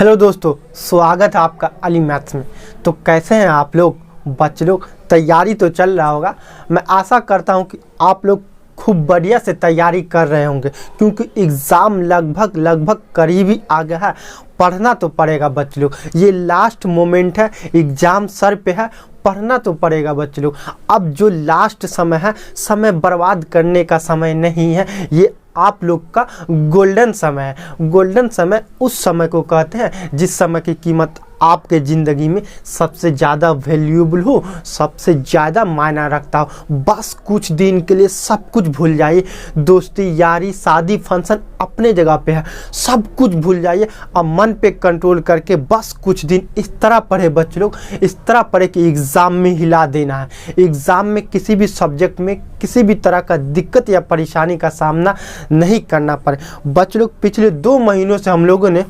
Hello दोस्तों, स्वागत है आपका अली मैथ्स में। तो कैसे हैं आप लोग बच्चे लोग? तैयारी तो चल रहा होगा। मैं आशा करता हूं कि आप लोग खूब बढ़िया से तैयारी कर रहे होंगे, क्योंकि एग्ज़ाम लगभग करीब ही आ गया है। पढ़ना तो पड़ेगा बच्चे लोग, ये लास्ट मोमेंट है, एग्ज़ाम सर पे है, पढ़ना तो पड़ेगा बच्चे लोग। अब जो लास्ट समय है, समय बर्बाद करने का समय नहीं है, ये आप लोग का गोल्डन समय है। गोल्डन समय उस समय को कहते हैं जिस समय की कीमत आपके ज़िंदगी में सबसे ज़्यादा वैल्यूएबल हो, सबसे ज़्यादा मायना रखता हो। बस कुछ दिन के लिए सब कुछ भूल जाइए। दोस्ती यारी शादी फंक्शन अपने जगह पे है, सब कुछ भूल जाइए। अब मन पे कंट्रोल करके बस कुछ दिन इस तरह पढ़े बच्चे लोग, इस तरह पढ़े कि एग्ज़ाम में हिला देना है। एग्ज़ाम में किसी भी सब्जेक्ट में किसी भी तरह का दिक्कत या परेशानी का सामना नहीं करना पड़े बच्चे लोग। पिछले 2 महीनों से हम लोगों ने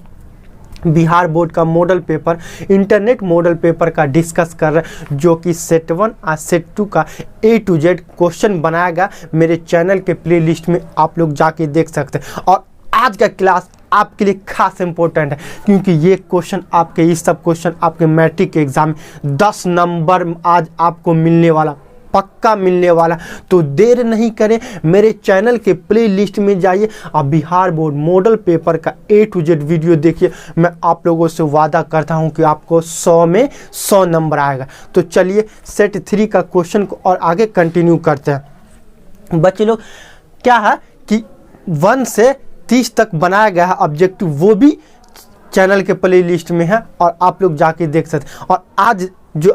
बिहार बोर्ड का model paper, internet model paper का डिस्कस कर रहे हैं, जो कि सेट 1 और सेट 2 का A to Z क्वेश्चन बनाया गया। मेरे चैनल के प्लेलिस्ट में आप लोग जाके देख सकते हैं। और आज का क्लास आपके लिए खास इंपॉर्टेंट है, क्योंकि ये क्वेश्चन आपके, ये सब क्वेश्चन आपके मैट्रिक के एग्जाम में 10 नंबर आज आपको मिलने वाला, पक्का मिलने वाला। तो देर नहीं करें, मेरे चैनल के प्लेलिस्ट में जाइए और बिहार बोर्ड मॉडल पेपर का A to Z वीडियो देखिए। मैं आप लोगों से वादा करता हूं कि आपको 100 में 100 नंबर आएगा। तो चलिए सेट 3 का क्वेश्चन को और आगे कंटिन्यू करते हैं बच्चे लोग। क्या है कि 1 से 30 तक बनाया गया है ऑब्जेक्टिव, वो भी चैनल के प्ले लिस्ट में है और आप लोग जाके देख सकते हैं। और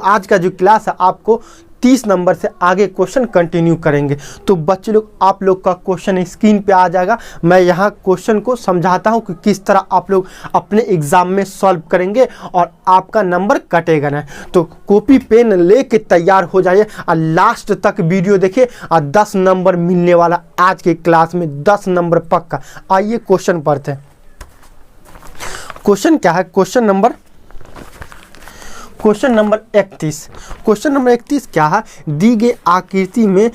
आज का जो क्लास है, आपको 30 नंबर से आगे क्वेश्चन कंटिन्यू करेंगे। तो बच्चे लोग, आप लोग का क्वेश्चन स्क्रीन पे आ जाएगा। मैं यहाँ क्वेश्चन को समझाता हूँ कि किस तरह आप लोग अपने एग्जाम में सॉल्व करेंगे और आपका नंबर कटेगा ना। तो कॉपी पेन लेके तैयार हो जाइए और लास्ट तक वीडियो देखिए और 10 नंबर मिलने वाला आज के क्लास में, 10 नंबर पक्का। आइए क्वेश्चन पढ़ते हैं। क्वेश्चन क्या है? Question number 31। क्वेश्चन नंबर 31 क्या है? दी गई आकृति में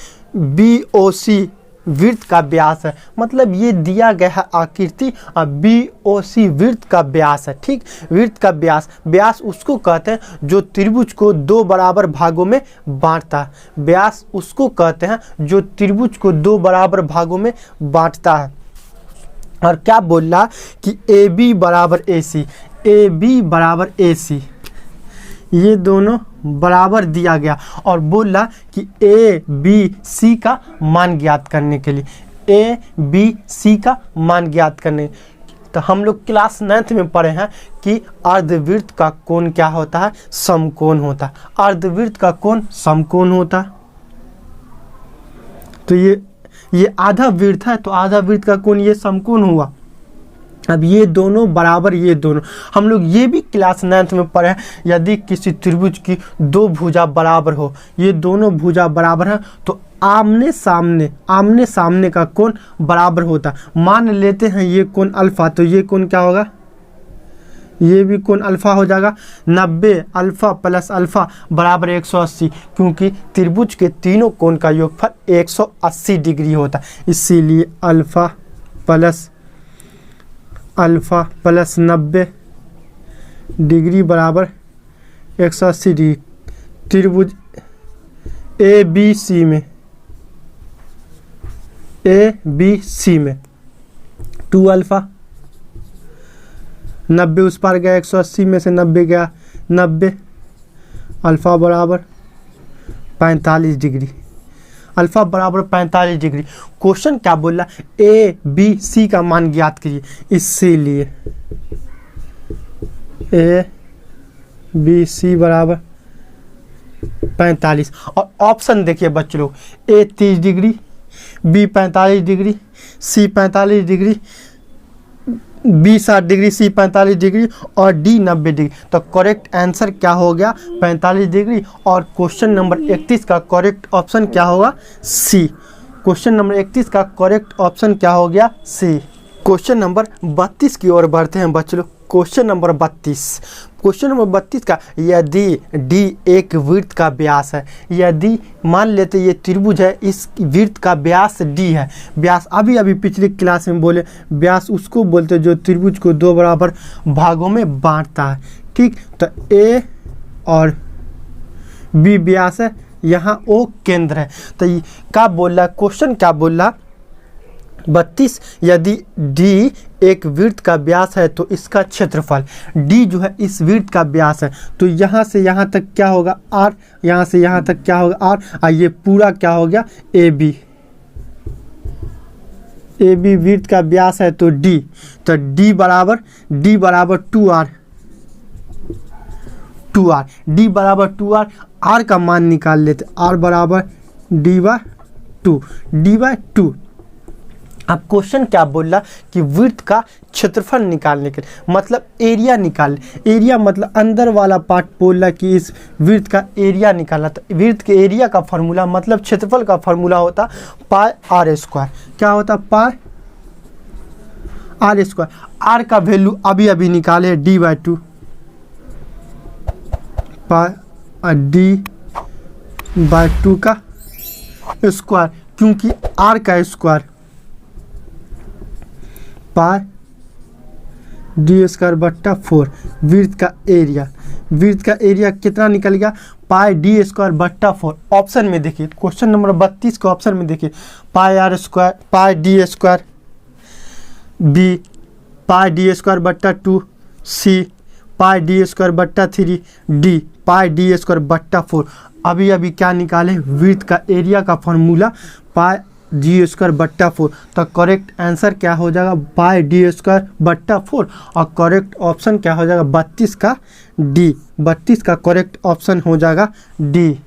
BOC वृत्त का व्यास है। मतलब ये दिया गया है आकृति और BOC वृत्त का व्यास है। ठीक, वृत्त का व्यास उसको कहते हैं जो त्रिभुज को 2 बराबर भागों में बांटता है। व्यास उसको कहते हैं जो त्रिभुज को 2 बराबर भागों में बांटता है। और क्या बोल रहा कि AB बराबर AC, ये दोनों बराबर दिया गया। और बोल रहा कि ABC का मान ज्ञात करने के लिए, ABC का मान ज्ञात करने। तो हम लोग क्लास 9th में पढ़े हैं कि अर्धवृत्त का कोण क्या होता है? समकोण होता है। अर्धवृत्त का कोण समकोण होता है। तो ये आधा वृत्त है, तो आधा वृत्त का कोण ये समकोण हुआ। अब ये दोनों बराबर, ये दोनों हम लोग ये भी क्लास 9th में पढ़े हैं। यदि किसी त्रिभुज की 2 भुजा बराबर हो, ये दोनों भुजा बराबर है, तो आमने सामने का कोण बराबर होता। मान लेते हैं ये कोण अल्फा, तो ये कोण क्या होगा? ये भी कोण अल्फा हो जाएगा। 90 अल्फा प्लस अल्फा बराबर 180, क्योंकि त्रिभुज के तीनों कोण का योगफल 180 डिग्री होता है। इसीलिए अल्फा प्लस 90 डिग्री बराबर 180 डिग्री। त्रिभुज ABC में 2 अल्फा, 90 उस पार गया, 180 में से 90 गया, 90 अल्फा बराबर 45 डिग्री। अल्फा बराबर 45 डिग्री। क्वेश्चन क्या बोल रहा? ABC का मान ज्ञात कीजिए। इसीलिए ABC बराबर 45। और ऑप्शन देखिए बच्चे लोग, A 30 degree, B 45 degree, C 45 degree, B 60 degree, C 45 degree और D 90 डिग्री। तो करेक्ट आंसर क्या हो गया? 45 डिग्री। और क्वेश्चन नंबर 31 का करेक्ट ऑप्शन क्या होगा? C। क्वेश्चन नंबर 31 का करेक्ट ऑप्शन क्या हो गया? C। क्वेश्चन नंबर 32 की ओर बढ़ते हैं बच्चे लोग। क्वेश्चन नंबर 32, क्वेश्चन नंबर 32 का, यदि डी एक वृत्त का व्यास है, यदि मान लेते ये त्रिभुज है, इस वृत्त का व्यास डी है। व्यास अभी अभी पिछले क्लास में बोले, व्यास उसको बोलते हैं जो त्रिभुज को दो बराबर भागों में बांटता है। ठीक, तो ए और बी व्यास है, यहाँ ओ केंद्र है। तो ये क्या बोल रहा है क्वेश्चन, क्या बोल रहा 32, यदि डी एक वृत्त का व्यास है तो इसका क्षेत्रफल, डी जो है इस वृत्त का व्यास है, तो यहाँ से यहाँ तक क्या होगा आर, यहाँ से यहाँ तक क्या होगा आर, और ये पूरा क्या हो गया ए बी। ए बी वृत्त का व्यास है तो डी, तो डी बराबर 2r, डी बराबर 2r, आर का मान निकाल लेते, आर बराबर d/2। अब क्वेश्चन क्या बोल रहा कि वृत्त का क्षेत्रफल निकालने के लिए, मतलब एरिया निकाल, एरिया मतलब अंदर वाला पार्ट बोल रहा कि इस वृत्त का एरिया निकालना। तो वृत्त के एरिया का फार्मूला मतलब क्षेत्रफल का फार्मूला होता पाई आर स्क्वायर। क्या होता पाई आर स्क्वायर। आर का वैल्यू अभी अभी निकाले d/2 पाई d/2 का स्क्वायर, क्योंकि आर का स्क्वायर पाई d²/4 वृत्त का एरिया। वृत्त का एरिया कितना निकल गया पाई d²/4। ऑप्शन में देखिए, क्वेश्चन नंबर 32 को ऑप्शन में देखिए, पाई r² पाई d² बी, पाई d²/2 सी, पाई d²/3 डी, पाई d²/4। अभी अभी क्या निकाले वृत्त का एरिया का फॉर्मूला पाई d²/4। तो करेक्ट आंसर क्या हो जाएगा पाई d²/4, और करेक्ट ऑप्शन क्या हो जाएगा 32 का डी। 32 का करेक्ट ऑप्शन हो जाएगा डी।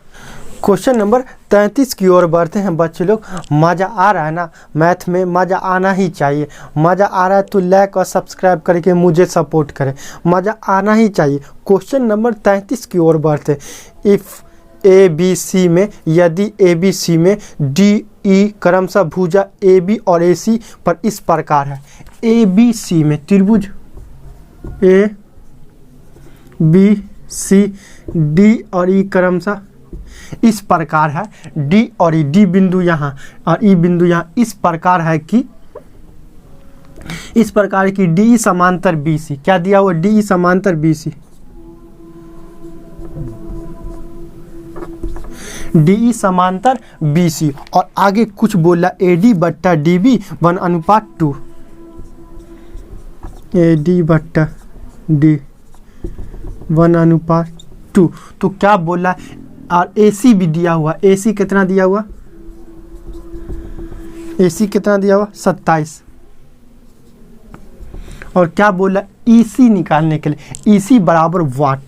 क्वेश्चन नंबर 33 की ओर बढ़ते हैं बच्चे लोग। मज़ा आ रहा है ना, मैथ में मज़ा आना ही चाहिए। मज़ा आ रहा है तो लाइक और सब्सक्राइब करके मुझे सपोर्ट करें, मज़ा आना ही चाहिए। क्वेश्चन नंबर 33 की ओर बढ़ते हैं। इफ़ ए बी सी में, यदि ए बी सी में डी ई क्रमशः भुजा ए बी और ए सी पर इस प्रकार है। ए बी सी में त्रिभुज ए बी सी डी और ई क्रमशः इस प्रकार है। डी और ई, डी बिंदु यहाँ और ई बिंदु यहाँ इस प्रकार है कि, इस प्रकार की डी समांतर बी सी। क्या दिया हुआ डी समांतर बी सी, डी समांतर बी सी, और आगे कुछ बोला AD/DB 1:2, AD/D 1:2। तो क्या बोला, और AC भी दिया हुआ। AC कितना दिया हुआ, AC कितना दिया हुआ 27। और क्या बोला EC निकालने के लिए, EC बराबर वाट।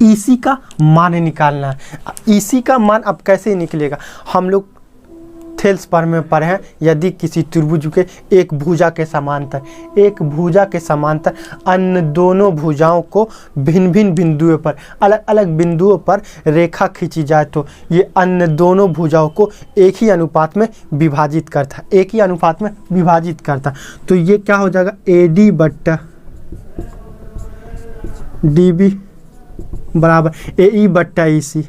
EC का मान निकालना है। EC का मान अब कैसे निकलेगा, हम लोग थेल्स पर में पढ़े हैं। यदि किसी त्रिभुज के एक भुजा के समांतर, एक भुजा के समांतर अन्य दोनों भुजाओं को भिन्न भिन्न बिंदुओं पर, अलग अलग बिंदुओं पर रेखा खींची जाए तो ये अन्य दोनों भुजाओं को एक ही अनुपात में विभाजित करता है, एक ही अनुपात में विभाजित करता। तो ये क्या हो जाएगा AD/DB बराबर AE/EC।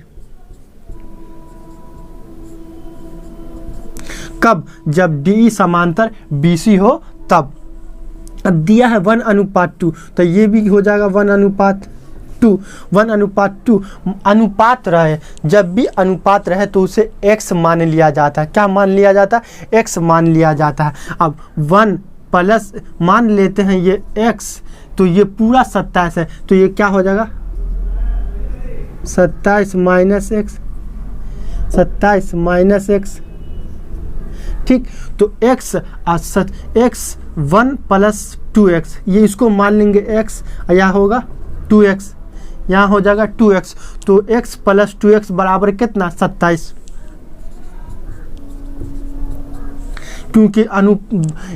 कब, जब DE समांतर BC हो तब। अब दिया है 1:2, तो ये भी हो जाएगा 1:2। 1:2 अनुपात रहे, जब भी अनुपात रहे तो उसे x मान लिया जाता है। क्या मान लिया जाता है, x मान लिया जाता है। अब 1 प्लस मान लेते हैं ये x, तो ये पूरा 27 है, तो ये क्या हो जाएगा 27 माइनस x, 27 माइनस x। ठीक, तो x 1 प्लस 2x, ये इसको मान लेंगे x, यहाँ होगा 2x, यहाँ हो जाएगा 2x। तो x प्लस 2x बराबर कितना 27, क्योंकि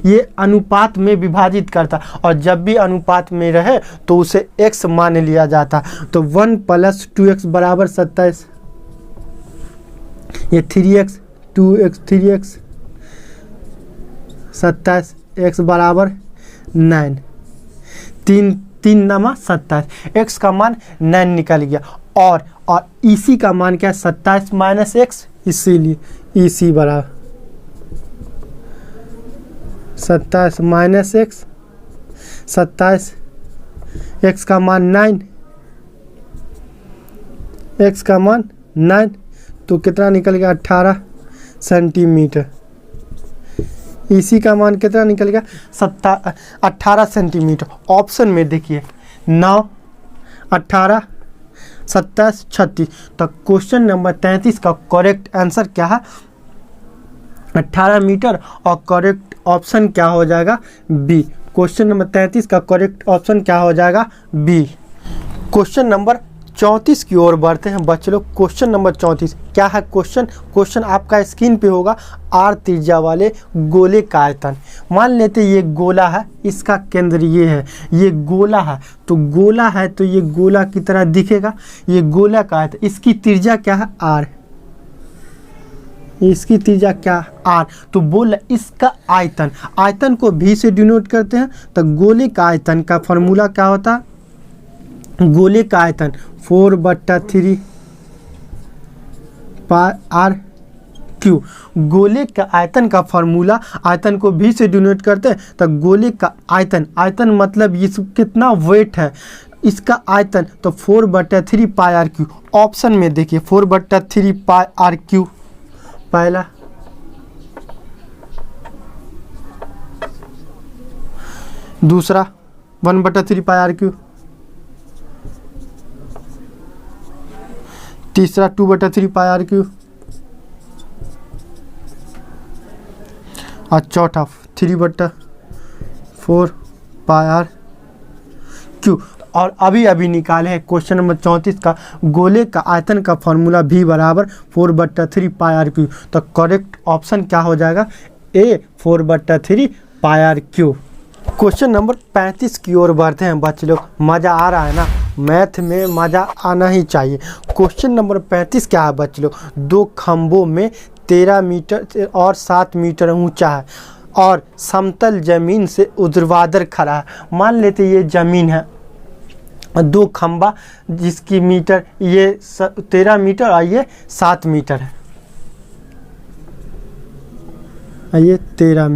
ये अनुपात में विभाजित करता, और जब भी अनुपात में रहे तो उसे x मान लिया जाता। तो 1 प्लस 2x बराबर 27, ये 3x 2x 3x 27 x बराबर 9, 3 नमा 27, x का मान 9 निकल गया। और EC का मान क्या है 27 माइनस x, इसीलिए EC बराबर 27 माइनस x, 27 x का मान 9, x का मान 9 तो कितना निकल गया 18 सेंटीमीटर। EC का मान कितना निकल गया 18 सेंटीमीटर। ऑप्शन में देखिए 9, 18, 27, 36। तो क्वेश्चन नंबर 33 का करेक्ट आंसर क्या है 18 मीटर और करेक्ट ऑप्शन क्या हो जाएगा बी। क्वेश्चन नंबर 33 का करेक्ट ऑप्शन क्या हो जाएगा बी। क्वेश्चन नंबर 34 की ओर बढ़ते हैं बच्चे लोग। क्वेश्चन नंबर 34 क्या है क्वेश्चन आपका स्क्रीन पे होगा। आर त्रिज्या वाले गोले का आयतन, मान लेते ये गोला है, इसका केंद्र ये है, ये गोला है तो ये गोला की तरह दिखेगा। ये गोला का आयतन, इसकी त्रिज्या क्या है आर, इसकी त्रिज्या क्या आर, तो बोल इसका आयतन को भी से डिनोट करते हैं। तो गोले का आयतन का फॉर्मूला क्या होता है, गोले का आयतन 4/3 पाई आर क्यू। गोले का आयतन का फॉर्मूला, आयतन को भी से डिनोट करते हैं। तो गोले का आयतन मतलब ये कितना वेट है इसका आयतन, तो 4/3 पाई आर क्यू। ऑप्शन में देखिए 4/3 पाई आर क्यू पहला, दूसरा 1/3 पाई आर क्यू, तीसरा 2/3 पाई आर क्यू और चौथा 3/4 पाई आर क्यू। और अभी निकाले हैं क्वेश्चन नंबर 34 का गोले का आयतन का फॉर्मूला भी बराबर 4/3 पाई आर क्यू। तो करेक्ट ऑप्शन क्या हो जाएगा ए 4/3 पाई आर क्यू। क्वेश्चन नंबर 35 की ओर बढ़ते हैं बच्चे लोग। मज़ा आ रहा है ना, मैथ में मज़ा आना ही चाहिए। क्वेश्चन नंबर 35 क्या है बच्चे लोग, दो खंभों में 13 मीटर और 7 मीटर ऊंचा है और समतल जमीन से ऊर्ध्वाधर खड़ा है। मान लेते ये जमीन है, दो खंभा जिसकी मीटर ये 13 मीटर और ये 7 मीटर है, ये 13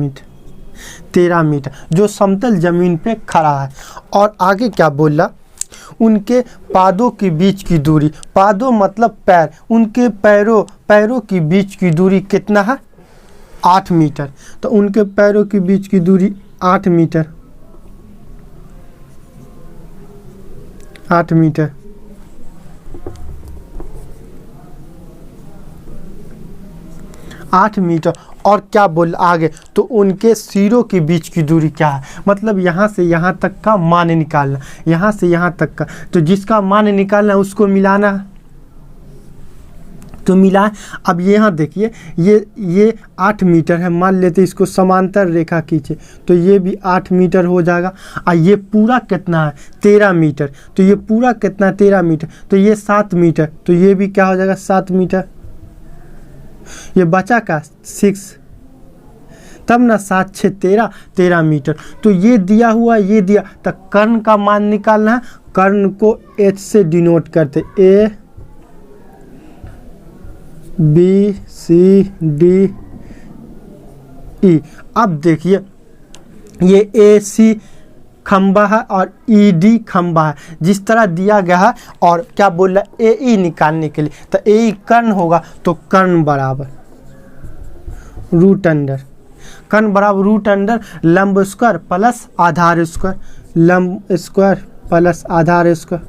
मीटर जो समतल जमीन पे खड़ा है। और आगे क्या बोला, उनके पादों के बीच की दूरी, पादों मतलब पैर, उनके पैरों के बीच की दूरी कितना है 8 मीटर। तो उनके पैरों के बीच की दूरी 8 मीटर, 8 मीटर। और क्या बोल आगे, तो उनके सिरों के बीच की दूरी क्या है, मतलब यहाँ से यहाँ तक का मान निकालना, यहाँ से यहाँ तक का, तो जिसका मान निकालना उसको मिलाना है, तो मिला। अब यहाँ देखिए ये 8 मीटर है, मान लेते इसको समांतर रेखा खींचे तो ये भी 8 मीटर हो जाएगा। और ये पूरा कितना है 13 मीटर, तो ये पूरा कितना 13 मीटर, तो ये 7 मीटर, तो ये भी क्या हो जाएगा 7 मीटर। ये बचा का 6, तब ना 7 6 13 मीटर। तो ये दिया हुआ ये दिया, तो कर्ण का मान निकालना है। कर्ण को H से डिनोट करते, A B C D E। अब देखिए ये AC खंबा है और ED खंबा है, जिस तरह दिया गया है। और क्या बोल रहा है AE निकालने के लिए, तो AE कर्ण होगा, तो कर्ण बराबर √√ लंब स्क्वायर प्लस आधार स्क्वायर, लंब स्क्वायर प्लस आधार स्क्वायर।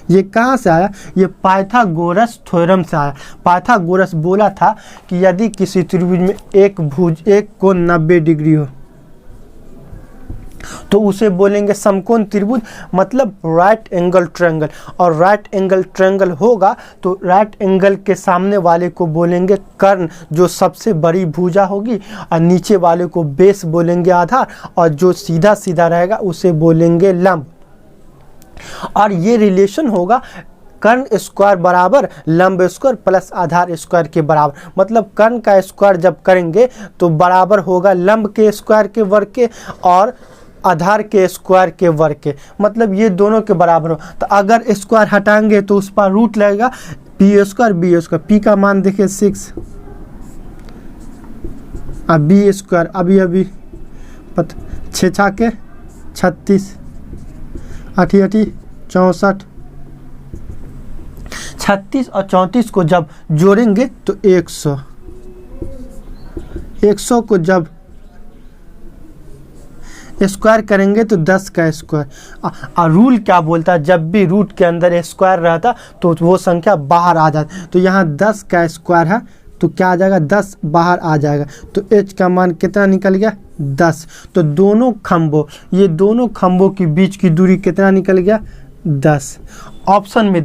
ये कहाँ से आया, ये पाइथागोरस थ्योरम से आया। पाइथागोरस बोला था कि यदि किसी त्रिभुज में एक कोण 90 डिग्री हो तो उसे बोलेंगे समकोण त्रिभुज, मतलब राइट एंगल ट्रायंगल। और राइट एंगल ट्रायंगल होगा तो राइट एंगल के सामने वाले को बोलेंगे कर्ण, जो सबसे बड़ी भुजा होगी, और नीचे वाले को बेस बोलेंगे आधार, और जो सीधा सीधा रहेगा उसे बोलेंगे लंब। और ये रिलेशन होगा कर्ण स्क्वायर बराबर लंब स्क्वायर प्लस आधार स्क्वायर के बराबर। मतलब कर्ण का स्क्वायर जब करेंगे तो बराबर होगा लंब के स्क्वायर के वर्ग के और आधार के स्क्वायर के वर्ग के। मतलब ये दोनों के बराबर हो। तो अगर स्क्वायर हटाएंगे तो उस पर रूट लगेगा P square B square. P का मान देखिए 6, अब बी स्क्वायर अभी 6 छाके 36, 8 64, 36 और 34 को जब जोड़ेंगे तो 100, 100 को जब स्क्वायर करेंगे तो 10 का स्क्वायर। रूल क्या बोलता है, जब भी रूट के अंदर स्क्वायर रहता तो वो संख्या बाहर आ जाती। तो यहाँ 10 का स्क्वायर है तो क्या आ जाएगा, 10 बाहर आ जाएगा। तो h का मान कितना निकल गया, 10। तो दोनों खंभों, ये दोनों खंभों के बीच की दूरी कितना निकल गया, 10। ऑप्शन में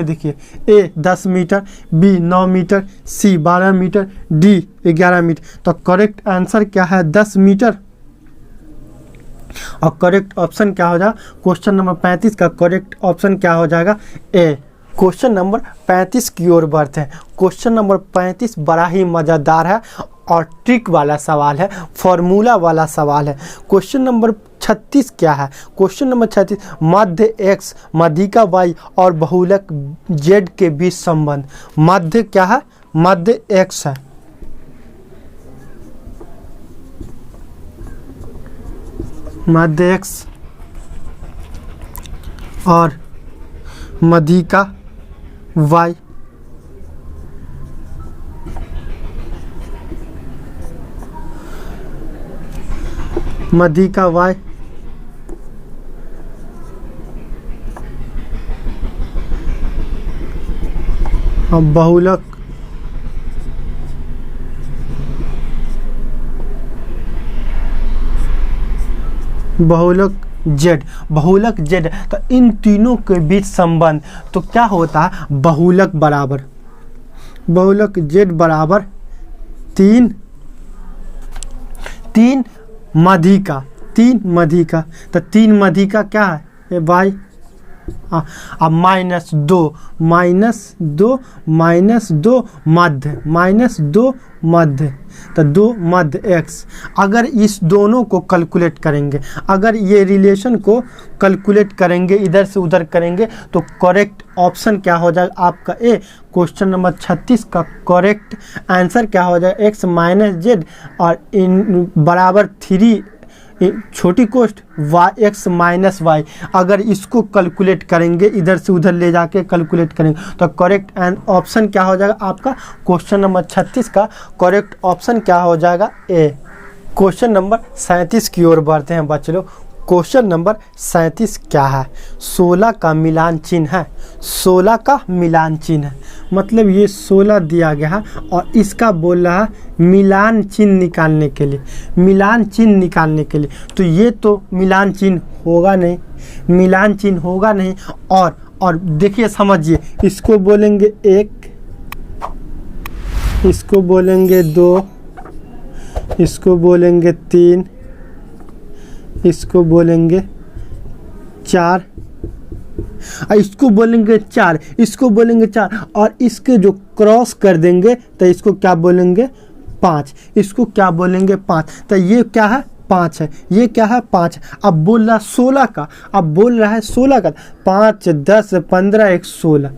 देखिए ए 10 मीटर, बी 9 मीटर, सी 12 मीटर, डी 11 मीटर। तो करेक्ट आंसर क्या है, 10 मीटर। और करेक्ट ऑप्शन क्या हो जाएगा, क्वेश्चन नंबर 35 का करेक्ट ऑप्शन क्या हो जाएगा, ए। क्वेश्चन नंबर 35 की ओर बढ़ते हैं। क्वेश्चन नंबर 35 बड़ा ही मज़ेदार है और ट्रिक वाला सवाल है, फॉर्मूला वाला सवाल है। क्वेश्चन नंबर 36 क्या है, क्वेश्चन नंबर 36 मध्य x, मध्यिका y और बहुलक z के बीच संबंध। मध्य क्या है, मध्य x है, मध्य x और मध्यिका y। मध्यिका y और बहुलक बहुलक z। तो इन तीनों के बीच संबंध तो क्या होता है, बहुलक z बराबर 3 मध्यिका। तो 3 मध्यिका क्या है, y। अब -2 मध्य, तो 2 मध्य x। अगर इस दोनों को कैलकुलेट करेंगे, अगर ये रिलेशन को कैलकुलेट करेंगे, इधर से उधर करेंगे, तो करेक्ट ऑप्शन क्या हो जाएगा आपका ए। क्वेश्चन नंबर 36 का करेक्ट आंसर क्या हो जाएगा, x - z और इन बराबर 3 छोटी कोष्ट x - y। अगर इसको कैलकुलेट करेंगे, इधर से उधर ले जाके कैलकुलेट करेंगे, तो करेक्ट ऑप्शन क्या हो जाएगा आपका, क्वेश्चन नंबर 36 का करेक्ट ऑप्शन क्या हो जाएगा, ए। क्वेश्चन नंबर 37 की ओर बढ़ते हैं बच्चे लोग। क्वेश्चन नंबर 37 क्या है, 16 का मिलान चिन्ह है। 16 का मिलान चिन्ह है, मतलब ये 16 दिया गया है और इसका बोल रहा है मिलान चिन्ह निकालने के लिए, मिलान चिन्ह निकालने के लिए। तो ये तो मिलान चिन्ह होगा नहीं, और देखिए समझिए, इसको बोलेंगे 1, इसको बोलेंगे 2, इसको बोलेंगे 3, इसको बोलेंगे 4, इसको बोलेंगे 4, इसको बोलेंगे 4, और इसके जो क्रॉस कर देंगे तो इसको क्या बोलेंगे, 5, इसको क्या बोलेंगे, 5। तो ये क्या है, 5 है, ये क्या है, 5। अब बोल रहा 16 का, अब बोल रहा है 16 का, 5 10 15 1 16,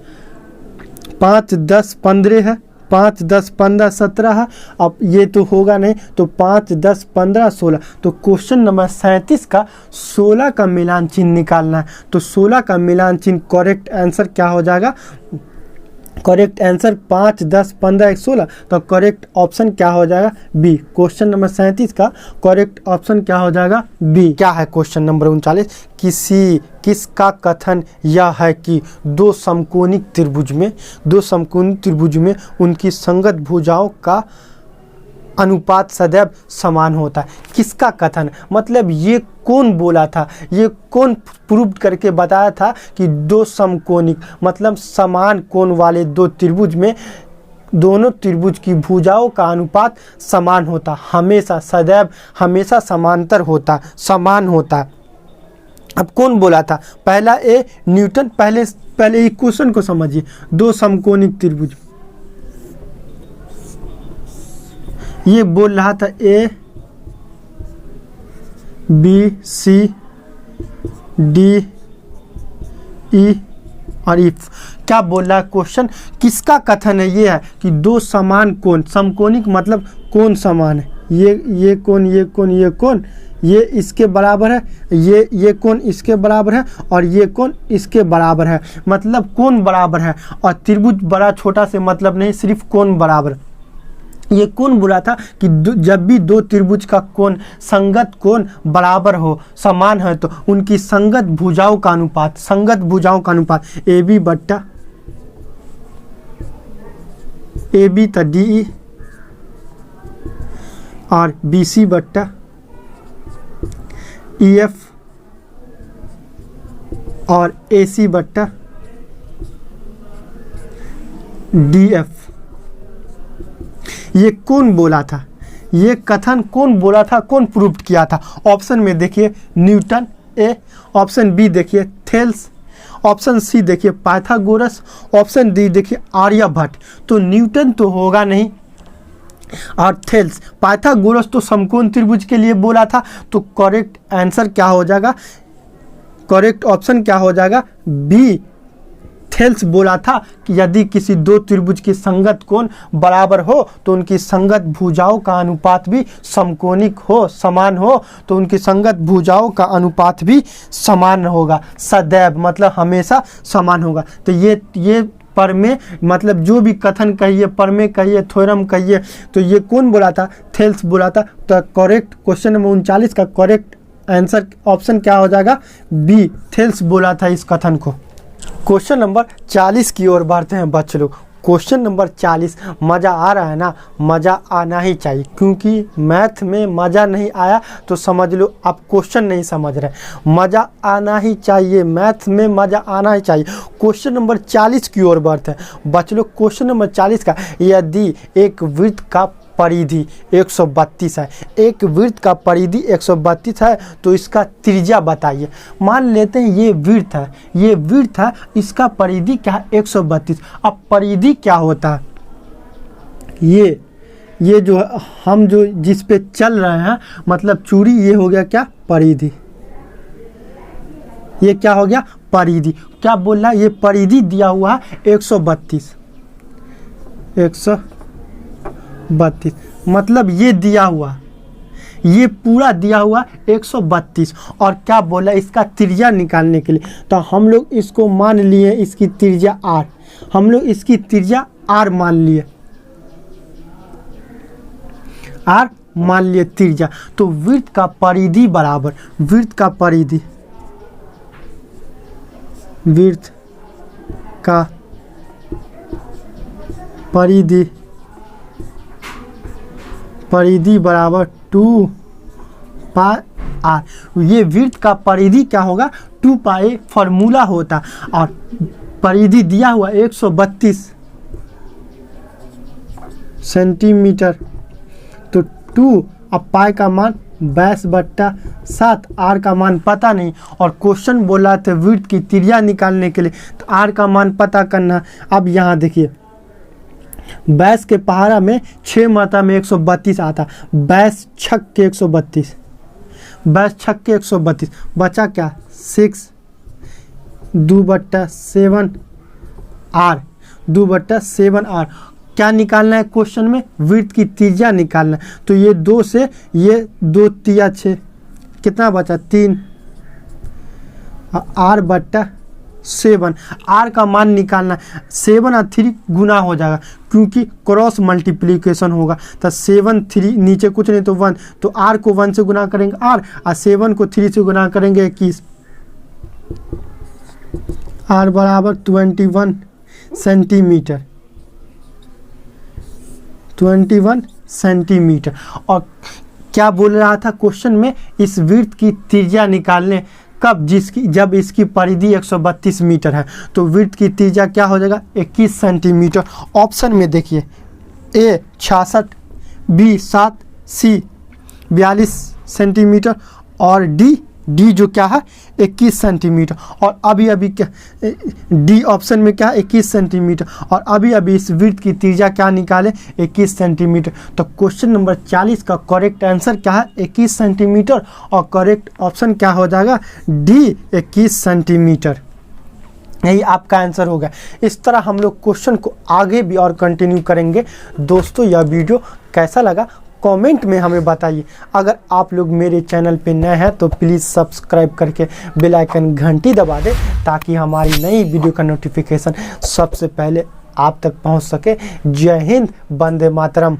5 10 15 है, 5 10 15 17 है। अब ये तो होगा नहीं, तो 5 10 15 16। तो क्वेश्चन नंबर 37 का 16 का मिलान चिन्ह निकालना है। तो 16 का मिलान चिन्ह करेक्ट आंसर क्या हो जाएगा, करेक्ट आंसर 5 10 15 1 16। तो करेक्ट ऑप्शन क्या हो जाएगा, बी। क्वेश्चन नंबर 37 का करेक्ट ऑप्शन क्या हो जाएगा, बी। क्या है क्वेश्चन नंबर 39, किसका कथन यह है कि दो समकोणिक त्रिभुज में उनकी संगत भुजाओं का अनुपात सदैव समान होता है। किसका कथन, मतलब ये कौन बोला था, ये कौन प्रूव करके बताया था कि दो समकोणिक मतलब समान कोण वाले दो त्रिभुज में दोनों त्रिभुज की भुजाओं का अनुपात समान होता, हमेशा सदैव हमेशा समांतर होता, समान होता। अब कौन बोला था? पहला ए न्यूटन। पहले क्वेश्चन को समझिए। दो समकोणिक त्रिभुज, ये बोल रहा था A B C D E और इफ। क्या बोल रहा है क्वेश्चन? किसका कथन है? ये है कि दो समान कोण, समकोणिक मतलब कोण समान है। ये कोण, ये कोण, ये कोण, ये इसके बराबर है, ये कोण इसके बराबर है और ये कोण इसके बराबर है, मतलब कोण बराबर है। और त्रिभुज बड़ा छोटा से मतलब नहीं, सिर्फ कोण बराबर। ये कौन बोला था कि जब भी दो त्रिभुज का कोण संगत कोण बराबर हो, समान है, तो उनकी संगत भुजाओं का अनुपात, संगत भुजाओं का अनुपात ए बी बट्टा ए बी तो डी ई और बी सी बट्टा ई एफ और ए सी बट्टा डी एफ। ये कौन बोला था? ये कथन कौन बोला था? कौन प्रूव किया था? ऑप्शन में देखिए न्यूटन ए, ऑप्शन बी देखिए थेल्स, ऑप्शन सी देखिए पाइथागोरस, ऑप्शन डी देखिए आर्यभट्ट। तो न्यूटन तो होगा नहीं और थेल्स, पाइथागोरस तो समकोण त्रिभुज के लिए बोला था। तो करेक्ट आंसर क्या हो जाएगा? करेक्ट ऑप्शन क्या हो जाएगा? बी थेल्स बोला था कि यदि किसी दो त्रिभुज की संगत कोण बराबर हो तो उनकी संगत भुजाओं का अनुपात भी समकोणिक हो, समान हो, तो उनकी संगत भुजाओं का अनुपात भी समान होगा, सदैव मतलब हमेशा समान होगा। तो ये परमेय मतलब जो भी कथन कहिए, परमेय कहिए, थ्योरम कहिए, तो ये कौन बोला था? थेल्स बोला था। तो करेक्ट क्वेश्चन नंबर 39 का करेक्ट आंसर ऑप्शन क्या हो जाएगा? बी थेल्स बोला था इस कथन को। क्वेश्चन नंबर 40 की ओर बढ़ते हैं बच्चे लोग। क्वेश्चन नंबर 40, मज़ा आ रहा है ना? मज़ा आना ही चाहिए, क्योंकि मैथ में मज़ा नहीं आया तो समझ लो आप क्वेश्चन नहीं समझ रहे। मज़ा आना ही चाहिए, मैथ में मज़ा आना ही चाहिए। क्वेश्चन नंबर 40 की ओर बढ़ते हैं बच्चे लोग। क्वेश्चन नंबर 40 का, यदि एक वृत्त का परिधि 132 है, एक वृत्त का परिधि 132 है, तो इसका त्रिज्या बताइए। मान लेते हैं ये वृत्त है, ये वृत्त है, इसका परिधि क्या है? 132। अब परिधि क्या होता है? ये जो हम जो जिस पे चल रहे हैं, मतलब चूड़ी, ये हो गया क्या? परिधि। ये क्या हो गया? परिधि। क्या बोल रहा है? ये परिधि दिया हुआ है 132, 132 मतलब ये दिया हुआ, ये पूरा दिया हुआ 132। और क्या बोला? इसका त्रिज्या निकालने के लिए, तो हम लोग इसको मान लिए इसकी त्रिज्या r, हम लोग इसकी त्रिज्या r मान लिए, r मान लिए त्रिज्या। तो वृत्त का परिधि बराबर, वृत्त का परिधि, वृत्त का परिधि, परिधि बराबर 2 पाई r। ये वृत्त का परिधि क्या होगा? 2 पाई फॉर्मूला होता, और परिधि दिया हुआ 132 सेंटीमीटर। तो 2 अब पाई का मान 22/7, आर का मान पता नहीं, और क्वेश्चन बोला था वृत्त की त्रिज्या निकालने के लिए, तो आर का मान पता करना। अब यहाँ देखिए 22 के पहाड़ा में 6 मात्रा में 132 आता, 22 छक के 132, 22 छक के 132, बचा क्या? 6 2/7 r, 2/7 r। क्या निकालना है क्वेश्चन में? वृत्त की त्रिज्या निकालना है। तो ये 2 से ये 2 तिया 6, कितना बचा? 3 r/7, r का मान निकालना। 7 और 3 गुना हो जाएगा, क्योंकि क्रॉस मल्टीप्लिकेशन होगा। तो 7 3 नीचे कुछ नहीं तो 1, तो r को 1 से गुना करेंगे r, और 7 को 3 से गुना करेंगे 21, r बराबर 21 सेंटीमीटर, 21 सेंटीमीटर। और क्या बोल रहा था क्वेश्चन में? इस वृत्त की त्रिज्या निकालने कब? जब इसकी परिधि 132 मीटर है, तो वृत्त की त्रिज्या क्या हो जाएगा? 21 सेंटीमीटर। ऑप्शन में देखिए ए 66, बी 7, सी 42 सेंटीमीटर और डी डी जो क्या है 21 सेंटीमीटर, और अभी अभी क्या डी ऑप्शन में क्या है 21 सेंटीमीटर, और अभी अभी इस वृत्त की त्रिज्या क्या निकाले 21 सेंटीमीटर। तो क्वेश्चन नंबर 40 का करेक्ट आंसर क्या है 21 सेंटीमीटर, और करेक्ट ऑप्शन क्या हो जाएगा डी 21 सेंटीमीटर। यही आपका आंसर होगा। इस तरह हम लोग क्वेश्चन को आगे भी और कंटिन्यू करेंगे। दोस्तों यह वीडियो कैसा लगा कमेंट में हमें बताइए। अगर आप लोग मेरे चैनल पे नए हैं तो प्लीज़ सब्सक्राइब करके बेल आइकन घंटी दबा दें, ताकि हमारी नई वीडियो का नोटिफिकेशन सबसे पहले आप तक पहुंच सके। जय हिंद, वंदे मातरम।